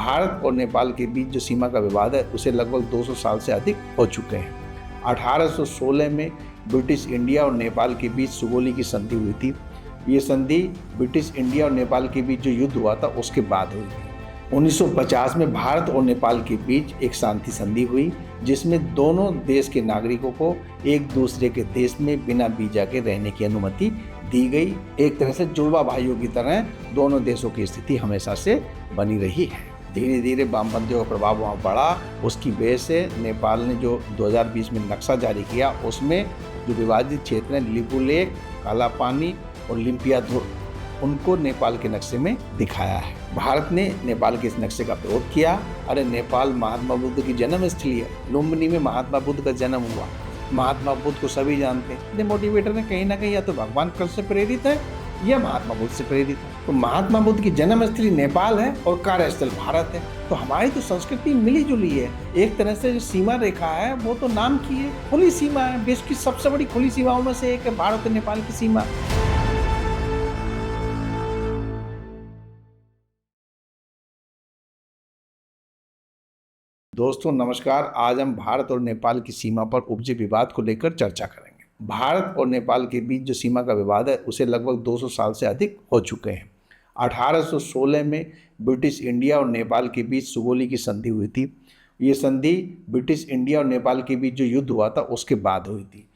भारत और नेपाल के बीच जो सीमा का विवाद है उसे लगभग 200 साल से अधिक हो चुके हैं। 1816 में ब्रिटिश इंडिया और नेपाल के बीच सुगोली की संधि हुई थी। ये संधि ब्रिटिश इंडिया और नेपाल के बीच जो युद्ध हुआ था उसके बाद हुई थी। 1950 में भारत और नेपाल के बीच एक शांति संधि हुई, जिसमें दोनों देश के नागरिकों को एक दूसरे के देश में बिना वीजा के रहने की अनुमति दी गई। एक तरह से जुड़वा भाइयों की तरह दोनों देशों की स्थिति हमेशा से बनी रही है। धीरे धीरे वामपंथियों का प्रभाव वहाँ बढ़ा। उसकी वजह से नेपाल ने जो 2020 में नक्शा जारी किया उसमें जो विवादित क्षेत्र हैं लिपु लेक, काला पानी और लिम्पियाधुर, उनको नेपाल के नक्शे में दिखाया है। भारत ने नेपाल के इस नक्शे का विरोध किया। अरे नेपाल महात्मा बुद्ध की जन्म स्थली है। लुम्बिनी में महात्मा बुद्ध का जन्म हुआ। महात्मा बुद्ध को सभी जानते हैं। मोटिवेटर ने कहीं ना कहीं या तो भगवान कृष्ण से प्रेरित है या महात्मा बुद्ध से प्रेरित है। तो महात्मा बुद्ध की जन्म स्थली नेपाल है और कार्यस्थल भारत है। तो हमारी तो संस्कृति मिली जुली है। एक तरह से जो सीमा रेखा है वो तो नाम की है, खुली सीमा है। विश्व की सबसे बड़ी खुली सीमाओं में से एक है भारत और नेपाल की सीमा। दोस्तों नमस्कार। आज हम भारत और नेपाल की सीमा पर उपजे विवाद को लेकर चर्चा करेंगे। भारत और नेपाल के बीच जो सीमा का विवाद है उसे लगभग 200 साल से अधिक हो चुके हैं। 1816 में ब्रिटिश इंडिया और नेपाल के बीच सुगोली की संधि हुई थी। ये संधि ब्रिटिश इंडिया और नेपाल के बीच जो युद्ध हुआ था उसके बाद हुई थी।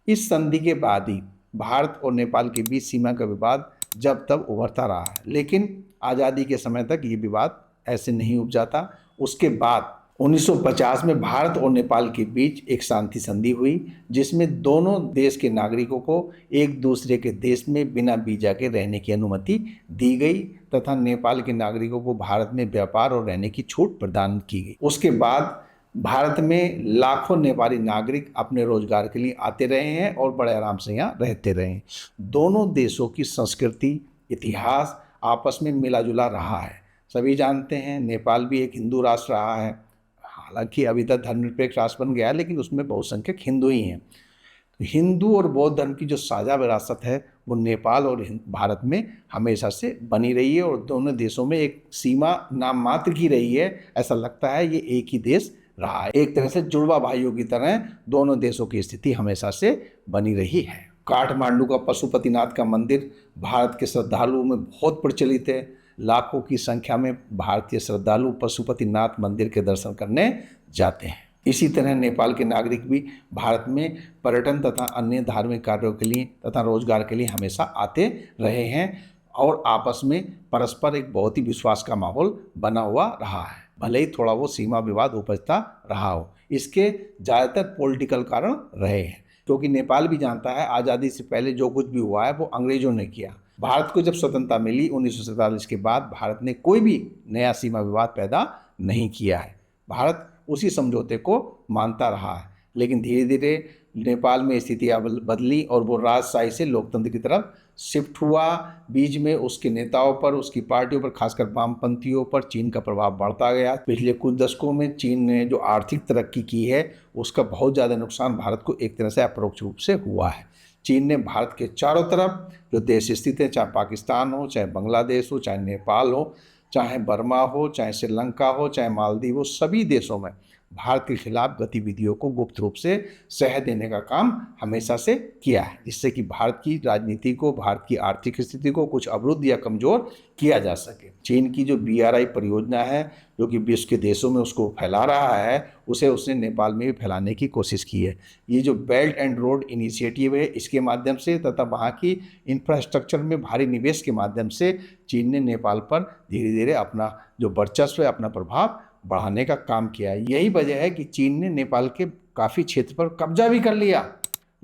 इस संधि के बाद ही भारत और नेपाल के बीच सीमा का विवाद जब तब उभरता रहा है, लेकिन आज़ादी के समय तक ये विवाद ऐसे नहीं उपजा था। उसके बाद 1950 में भारत और नेपाल के बीच एक शांति संधि हुई, जिसमें दोनों देश के नागरिकों को एक दूसरे के देश में बिना वीजा के रहने की अनुमति दी गई तथा नेपाल के नागरिकों को भारत में व्यापार और रहने की छूट प्रदान की गई। उसके बाद भारत में लाखों नेपाली नागरिक अपने रोजगार के लिए आते रहे हैं और बड़े आराम से यहाँ रहते रहे हैं। दोनों देशों की संस्कृति, इतिहास आपस में मिला जुला रहा है। सभी जानते हैं नेपाल भी एक हिंदू राष्ट्र रहा है। हालांकि अभी तक धर्मनिरपेक्ष राष्ट्र बन गया है, लेकिन उसमें बहुसंख्यक हिंदू ही हैं। तो हिंदू और बौद्ध धर्म की जो साझा विरासत है वो नेपाल और भारत में हमेशा से बनी रही है और दोनों देशों में एक सीमा नाम मात्र की रही है। ऐसा लगता है ये एक ही देश रहा है। एक तरह से जुड़वा भाइयों की तरह दोनों देशों की स्थिति हमेशा से बनी रही है। काठमांडू का पशुपतिनाथ का मंदिर भारत के श्रद्धालुओं में बहुत प्रचलित है। लाखों की संख्या में भारतीय श्रद्धालु पशुपतिनाथ मंदिर के दर्शन करने जाते हैं। इसी तरह नेपाल के नागरिक भी भारत में पर्यटन तथा अन्य धार्मिक कार्यों के लिए तथा रोजगार के लिए हमेशा आते रहे हैं और आपस में परस्पर एक बहुत ही विश्वास का माहौल बना हुआ रहा है। भले ही थोड़ा वो सीमा विवाद उपजता रहा हो, इसके ज़्यादातर पॉलिटिकल कारण रहे हैं, क्योंकि नेपाल भी जानता है आज़ादी से पहले जो कुछ भी हुआ है वो अंग्रेजों ने किया। भारत को जब स्वतंत्रता मिली 1947 के बाद भारत ने कोई भी नया सीमा विवाद पैदा नहीं किया है। भारत उसी समझौते को मानता रहा है, लेकिन धीरे धीरे नेपाल में स्थितियाँ बदली और वो राजशाही से लोकतंत्र की तरफ शिफ्ट हुआ। बीच में उसके नेताओं पर, उसकी पार्टियों पर, खासकर वामपंथियों पर चीन का प्रभाव बढ़ता गया। पिछले कुछ दशकों में चीन ने जो आर्थिक तरक्की की है उसका बहुत ज़्यादा नुकसान भारत को एक तरह से अपरोक्ष रूप से हुआ है। चीन ने भारत के चारों तरफ जो देश स्थित हैं, चाहे पाकिस्तान हो, चाहे बांग्लादेश हो, चाहे नेपाल हो, चाहे बर्मा हो, चाहे श्रीलंका हो, चाहे मालदीव हो, सभी देशों में भारत के खिलाफ गतिविधियों को गुप्त रूप से सह देने का काम हमेशा से किया है, जिससे कि भारत की राजनीति को, भारत की आर्थिक स्थिति को कुछ अवरुद्ध या कमज़ोर किया जा सके। चीन की जो BRI परियोजना है जो कि विश्व के देशों में उसको फैला रहा है, उसे उसने नेपाल में भी फैलाने की कोशिश की है। ये जो बेल्ट एंड रोड इनिशिएटिव है, इसके माध्यम से तथा वहाँ की इंफ्रास्ट्रक्चर में भारी निवेश के माध्यम से चीन ने नेपाल पर धीरे धीरे अपना जो वर्चस्व है, अपना प्रभाव बढ़ाने का काम किया है। यही वजह है कि चीन ने नेपाल के काफ़ी क्षेत्र पर कब्जा भी कर लिया,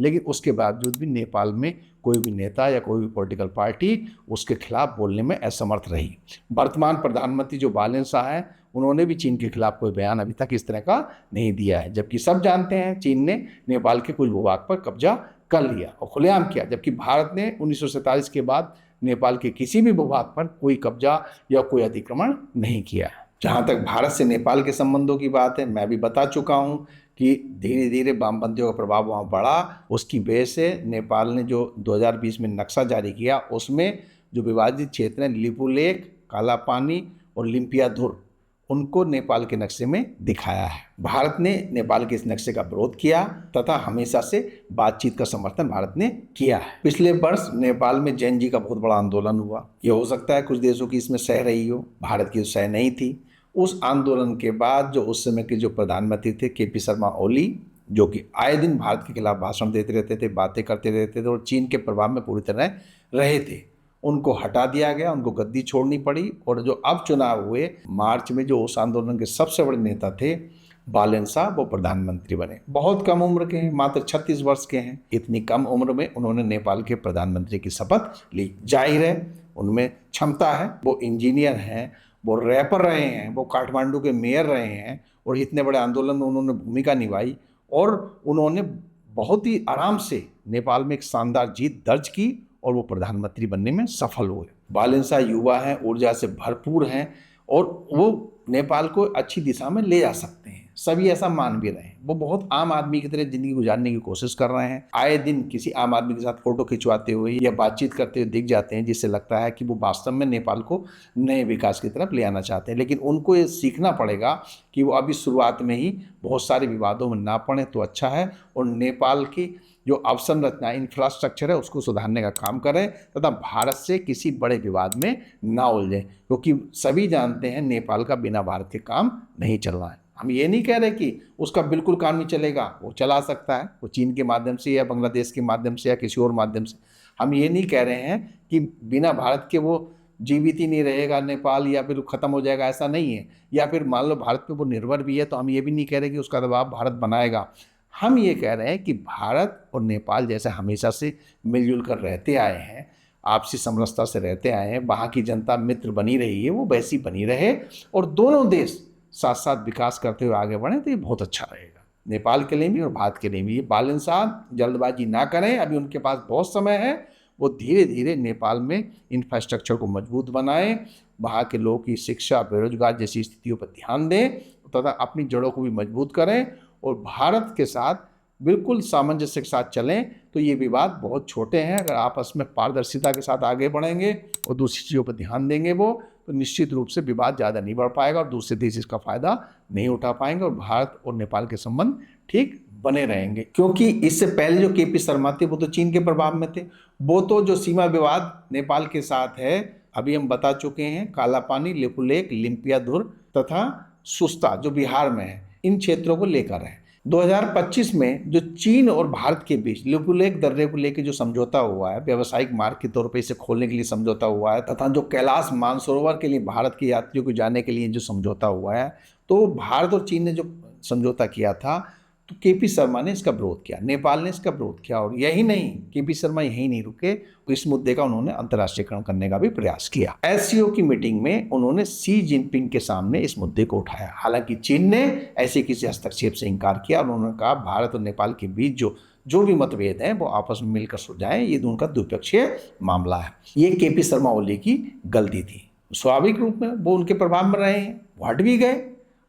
लेकिन उसके बावजूद भी नेपाल में कोई भी नेता या कोई भी पॉलिटिकल पार्टी उसके खिलाफ बोलने में असमर्थ रही। वर्तमान प्रधानमंत्री जो बालेन शाह है, उन्होंने भी चीन के खिलाफ कोई बयान अभी तक इस तरह का नहीं दिया है, जबकि सब जानते हैं चीन ने नेपाल के कुछ भूभाग पर कब्जा कर लिया और खुलेआम किया, जबकि भारत ने 1947 के बाद नेपाल के किसी भी भूभाग पर कोई कब्जा या कोई अतिक्रमण नहीं किया है। जहाँ तक भारत से नेपाल के संबंधों की बात है, मैं भी बता चुका हूँ कि धीरे धीरे वामपंथियों का प्रभाव वहाँ बढ़ा। उसकी वजह से नेपाल ने जो 2020 में नक्शा जारी किया उसमें जो विवादित क्षेत्र हैं लिपु लेक, काला पानी और लिम्पियाधुर, उनको नेपाल के नक्शे में दिखाया है। भारत ने नेपाल के इस नक्शे का विरोध किया तथा हमेशा से बातचीत का समर्थन भारत ने किया है। पिछले वर्ष नेपाल में जैन जी का बहुत बड़ा आंदोलन हुआ। ये हो सकता है कुछ देशों की इसमें सह रही हो, भारत की सह नहीं थी। उस आंदोलन के बाद जो उस समय के जो प्रधानमंत्री थे केपी शर्मा ओली, जो कि आए दिन भारत के खिलाफ भाषण देते रहते थे, बातें करते रहते थे और चीन के प्रभाव में पूरी तरह रहे थे, उनको हटा दिया गया, उनको गद्दी छोड़नी पड़ी। और जो अब चुनाव हुए मार्च में, जो उस आंदोलन के सबसे बड़े नेता थे बालेन साहब, वो प्रधानमंत्री बने। बहुत कम उम्र के हैं, मात्र 36 वर्ष के हैं। इतनी कम उम्र में उन्होंने नेपाल के प्रधानमंत्री की शपथ ली। जाहिर है उनमें क्षमता है, वो इंजीनियर हैं, वो रैपर रहे हैं, वो काठमांडू के मेयर रहे हैं और इतने बड़े आंदोलन में उन्होंने भूमिका निभाई और उन्होंने बहुत ही आराम से नेपाल में एक शानदार जीत दर्ज की और वो प्रधानमंत्री बनने में सफल हुए। बालेन शाह युवा हैं, ऊर्जा से भरपूर हैं और वो नेपाल को अच्छी दिशा में ले जा सकते हैं। सभी ऐसा मान भी रहे हैं। वो बहुत आम आदमी की तरह जिंदगी गुजारने की कोशिश कर रहे हैं। आए दिन किसी आम आदमी के साथ फोटो खिंचवाते हुए या बातचीत करते हुए दिख जाते हैं, जिससे लगता है कि वो वास्तव में नेपाल को नए विकास की तरफ ले आना चाहते हैं। लेकिन उनको ये सीखना पड़ेगा कि वो अभी शुरुआत में ही बहुत सारे विवादों में ना पड़े तो अच्छा है और नेपाल की जो अवसंरचना इंफ्रास्ट्रक्चर है उसको सुधारने का काम करें तथा भारत से किसी बड़े विवाद में ना उलझें, क्योंकि सभी जानते हैं नेपाल का बिना भारत के काम नहीं चल रहा है। हम ये नहीं कह रहे कि उसका बिल्कुल काम नहीं चलेगा, वो चला सकता है, वो चीन के माध्यम से या बांग्लादेश के माध्यम से या किसी और माध्यम से। हम ये नहीं कह रहे हैं कि बिना भारत के वो जीवित ही नहीं रहेगा नेपाल या फिर ख़त्म हो जाएगा, ऐसा नहीं है। या फिर मान लो भारत पे वो निर्भर भी है तो हम ये भी नहीं कह रहे कि उसका दबाव भारत बनाएगा। हम ये कह रहे हैं कि भारत और नेपाल जैसे हमेशा से मिलजुल कर रहते आए हैं, आपसी समरसता से रहते आए हैं, वहाँ की जनता मित्र बनी रही है, वो वैसी बनी रहे और दोनों देश साथ साथ विकास करते हुए आगे बढ़ें तो ये बहुत अच्छा रहेगा नेपाल के लिए भी और भारत के लिए भी। ये बालेन साहब जल्दबाजी ना करें, अभी उनके पास बहुत समय है। वो धीरे धीरे नेपाल में इंफ्रास्ट्रक्चर को मजबूत बनाएं, वहाँ के लोगों की शिक्षा, बेरोजगार जैसी स्थितियों पर ध्यान दें तथा अपनी जड़ों को भी मजबूत करें और भारत के साथ बिल्कुल सामंजस्य के साथ चलें। तो ये विवाद बहुत छोटे हैं। अगर आपस में पारदर्शिता के साथ आगे बढ़ेंगे और दूसरी चीज़ों पर ध्यान देंगे वो, तो निश्चित रूप से विवाद ज़्यादा नहीं बढ़ पाएगा और दूसरे देश इसका फ़ायदा नहीं उठा पाएंगे और भारत और नेपाल के संबंध ठीक बने रहेंगे। क्योंकि इससे पहले जो केपी शर्मा थे वो तो चीन के प्रभाव में थे। वो तो जो सीमा विवाद नेपाल के साथ है, अभी हम बता चुके हैं, कालापानी, लिपुलेख, लिम्पियाधुर तथा सुस्ता जो बिहार में है, इन क्षेत्रों को लेकर है। 2025 में जो चीन और भारत के बीच लिपुलेख दर्रे को लेकर जो समझौता हुआ है, व्यावसायिक मार्ग के तौर पे इसे खोलने के लिए समझौता हुआ है तथा जो कैलाश मानसरोवर के लिए भारत के यात्रियों को जाने के लिए जो समझौता हुआ है, तो भारत और चीन ने जो समझौता किया था तो केपी शर्मा ने इसका विरोध किया, नेपाल ने इसका विरोध किया। और यही नहीं, केपी शर्मा यही नहीं रुके, इस मुद्दे का उन्होंने अंतर्राष्ट्रीयकरण करने का भी प्रयास किया। एससीओ की मीटिंग में उन्होंने सी जिनपिंग के सामने इस मुद्दे को उठाया। हालांकि चीन ने ऐसे किसी हस्तक्षेप से इनकार किया। उन्होंने कहा भारत और नेपाल के बीच जो भी मतभेद हैं वो आपस में मिलकर सुलझाएं, ये उनका द्विपक्षीय मामला है। ये केपी शर्मा ओली की गलती थी। स्वाभाविक रूप में वो उनके प्रभाव में रहे हैं, वो हट भी गए।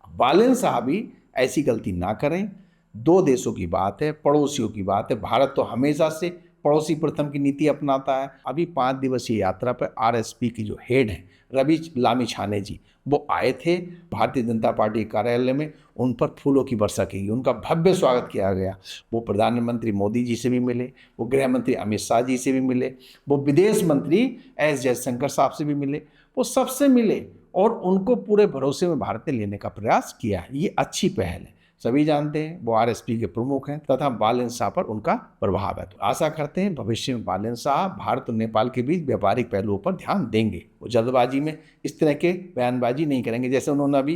बालेन साहब भी ऐसी गलती ना करें। दो देशों की बात है, पड़ोसियों की बात है। भारत तो हमेशा से पड़ोसी प्रथम की नीति अपनाता है। अभी 5 दिवसीय यात्रा पर आरएसपी की जो हेड है रवि लामिछाने जी, वो आए थे भारतीय जनता पार्टी कार्यालय में। उन पर फूलों की वर्षा की गई, उनका भव्य स्वागत किया गया। वो प्रधानमंत्री मोदी जी से भी मिले, वो गृह मंत्री अमित शाह जी से भी मिले, वो विदेश मंत्री एस जयशंकर साहब से भी मिले, वो सबसे मिले और उनको पूरे भरोसे में भारत ने लेने का प्रयास किया है। ये अच्छी पहल है। सभी जानते हैं वो आरएसपी के प्रमुख हैं तथा बालेन शाह पर उनका प्रभाव है। तो आशा करते हैं भविष्य में बालेन शाह भारत और नेपाल के बीच व्यापारिक पहलुओं पर ध्यान देंगे। वो जल्दबाजी में इस तरह के बयानबाजी नहीं करेंगे। जैसे उन्होंने अभी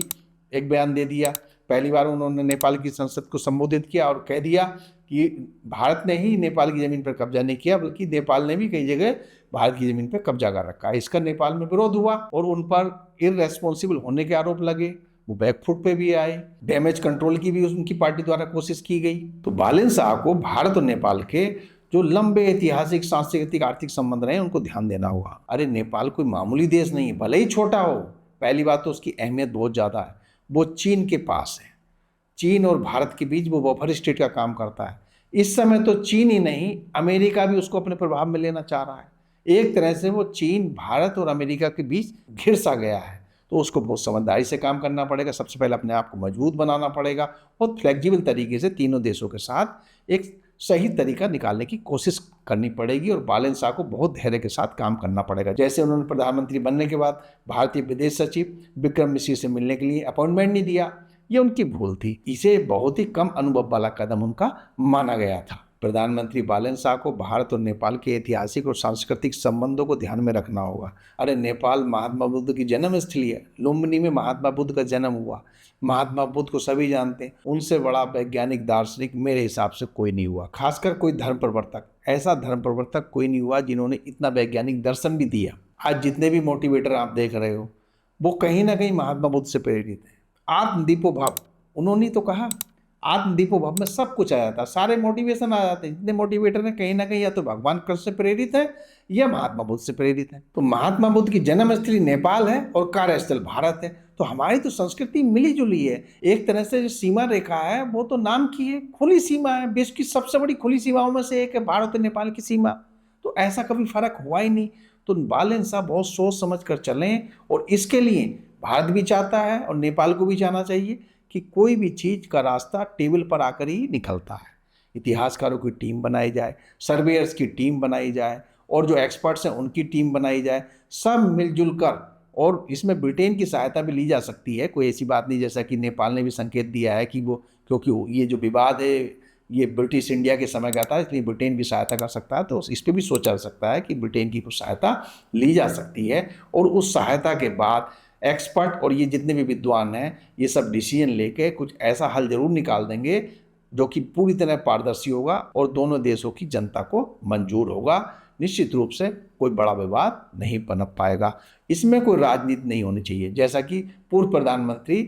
एक बयान दे दिया, पहली बार उन्होंने नेपाल की संसद को संबोधित किया और कह दिया कि भारत ने ही नेपाल की ज़मीन पर कब्जा नहीं किया, बल्कि नेपाल ने भी कई जगह भारत की ज़मीन पर कब्जा कर रखा है। इसका नेपाल में विरोध हुआ और उन पर इररेस्पॉन्सिबल होने के आरोप लगे। वो बैकफुट पे भी आए, डैमेज कंट्रोल की भी उनकी पार्टी द्वारा कोशिश की गई। तो बालेन शाह को भारत और नेपाल के जो लंबे ऐतिहासिक, सांस्कृतिक, आर्थिक संबंध रहे हैं उनको ध्यान देना होगा। अरे नेपाल कोई मामूली देश नहीं है, भले ही छोटा हो। पहली बात तो उसकी अहमियत बहुत ज़्यादा है। वो चीन के पास है। चीन और भारत के बीच वो बफर स्टेट का काम करता है। इस समय तो चीन ही नहीं, अमेरिका भी उसको अपने प्रभाव में लेना चाह रहा है। एक तरह से वो चीन, भारत और अमेरिका के बीच घिर सा गया है। तो उसको बहुत समझदारी से काम करना पड़ेगा। सबसे पहले अपने आप को मजबूत बनाना पड़ेगा और फ्लेक्सिबल तरीके से तीनों देशों के साथ एक सही तरीका निकालने की कोशिश करनी पड़ेगी और बालन शाह को बहुत धैर्य के साथ काम करना पड़ेगा। जैसे उन्होंने प्रधानमंत्री बनने के बाद भारतीय विदेश सचिव विक्रम मिश्री से मिलने के लिए अपॉइंटमेंट नहीं दिया, ये उनकी भूल थी। इसे बहुत ही कम अनुभव वाला कदम उनका माना गया था। प्रधानमंत्री बालन शाह को भारत और नेपाल के ऐतिहासिक और सांस्कृतिक संबंधों को ध्यान में रखना होगा। अरे नेपाल महात्मा बुद्ध की जन्म स्थली है, लुम्बिनी में महात्मा बुद्ध का जन्म हुआ। महात्मा बुद्ध को सभी जानते हैं, उनसे बड़ा वैज्ञानिक दार्शनिक मेरे हिसाब से कोई नहीं हुआ, खासकर कोई धर्म प्रवर्तक। ऐसा धर्म प्रवर्तक कोई नहीं हुआ जिन्होंने इतना वैज्ञानिक दर्शन भी दिया। आज जितने भी मोटिवेटर आप देख रहे हो वो कहीं ना कहीं महात्मा बुद्ध से प्रेरित है। आत्मदीपो भव, उन्होंने तो कहा आत्मदीपो भव में सब कुछ आ जाता, सारे मोटिवेशन आ जाते हैं। जितने मोटिवेटर हैं कहीं ना कहीं या तो भगवान कृष्ण से प्रेरित है या महात्मा बुद्ध से प्रेरित है। तो महात्मा बुद्ध की जन्मस्थली नेपाल है और कार्यस्थल भारत है। तो हमारी तो संस्कृति मिली जुली है। एक तरह से जो सीमा रेखा है वो तो नाम की है, खुली सीमा है। विश्व की सबसे बड़ी खुली सीमाओं में से एक है भारत और नेपाल की सीमा। तो ऐसा कभी फर्क हुआ ही नहीं। तो बालन शाह बहुत सोच समझ कर चलें और इसके लिए भारत भी चाहता है और नेपाल को भी जाना चाहिए कि कोई भी चीज़ का रास्ता टेबल पर आकर ही निकलता है। इतिहासकारों की टीम बनाई जाए, सर्वेयर्स की टीम बनाई जाए और जो एक्सपर्ट्स हैं उनकी टीम बनाई जाए, सब मिलजुल कर। और इसमें ब्रिटेन की सहायता भी ली जा सकती है, कोई ऐसी बात नहीं। जैसा कि नेपाल ने भी संकेत दिया है कि वो, क्योंकि ये जो विवाद है ये ब्रिटिश इंडिया के समय का था, इसलिए ब्रिटेन भी सहायता कर सकता है। तो इस पर भी सोचा जा सकता है कि ब्रिटेन की कुछ सहायता ली जा सकती है और उस सहायता के बाद एक्सपर्ट और ये जितने भी विद्वान हैं ये सब डिसीजन लेके कुछ ऐसा हल जरूर निकाल देंगे जो कि पूरी तरह पारदर्शी होगा और दोनों देशों की जनता को मंजूर होगा। निश्चित रूप से कोई बड़ा विवाद नहीं पनप पाएगा। इसमें कोई राजनीति नहीं होनी चाहिए, जैसा कि पूर्व प्रधानमंत्री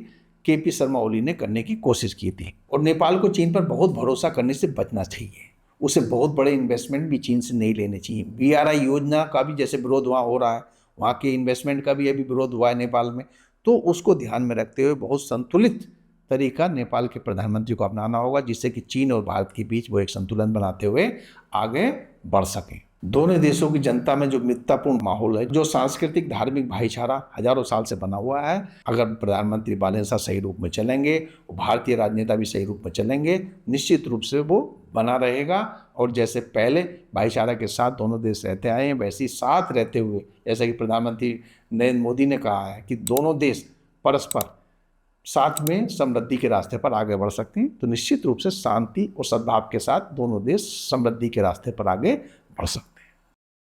केपी शर्मा ओली ने करने की कोशिश की थी। और नेपाल को चीन पर बहुत भरोसा करने से बचना चाहिए। उसे बहुत बड़े इन्वेस्टमेंट भी चीन से नहीं लेने चाहिए। BRI योजना का भी जैसे विरोध वहाँ हो रहा है, वहाँ के इन्वेस्टमेंट का भी अभी विरोध हुआ है नेपाल में। तो उसको ध्यान में रखते हुए बहुत संतुलित तरीका नेपाल के प्रधानमंत्री को अपनाना होगा, जिससे कि चीन और भारत के बीच वो एक संतुलन बनाते हुए आगे बढ़ सकें। दोनों देशों की जनता में जो मित्रतापूर्ण माहौल है, जो सांस्कृतिक धार्मिक भाईचारा हजारों साल से बना हुआ है, अगर प्रधानमंत्री बालन शाह सही रूप में चलेंगे, भारतीय राजनेता भी सही रूप में चलेंगे, निश्चित रूप से वो बना रहेगा। और जैसे पहले भाईचारा के साथ दोनों देश रहते आए हैं, वैसे ही साथ रहते हुए, जैसा कि प्रधानमंत्री नरेंद्र मोदी ने कहा है कि दोनों देश परस्पर साथ में समृद्धि के रास्ते पर आगे बढ़ सकते हैं, तो निश्चित रूप से शांति और सद्भाव के साथ दोनों देश समृद्धि के रास्ते पर आगे बढ़ सकते हैं।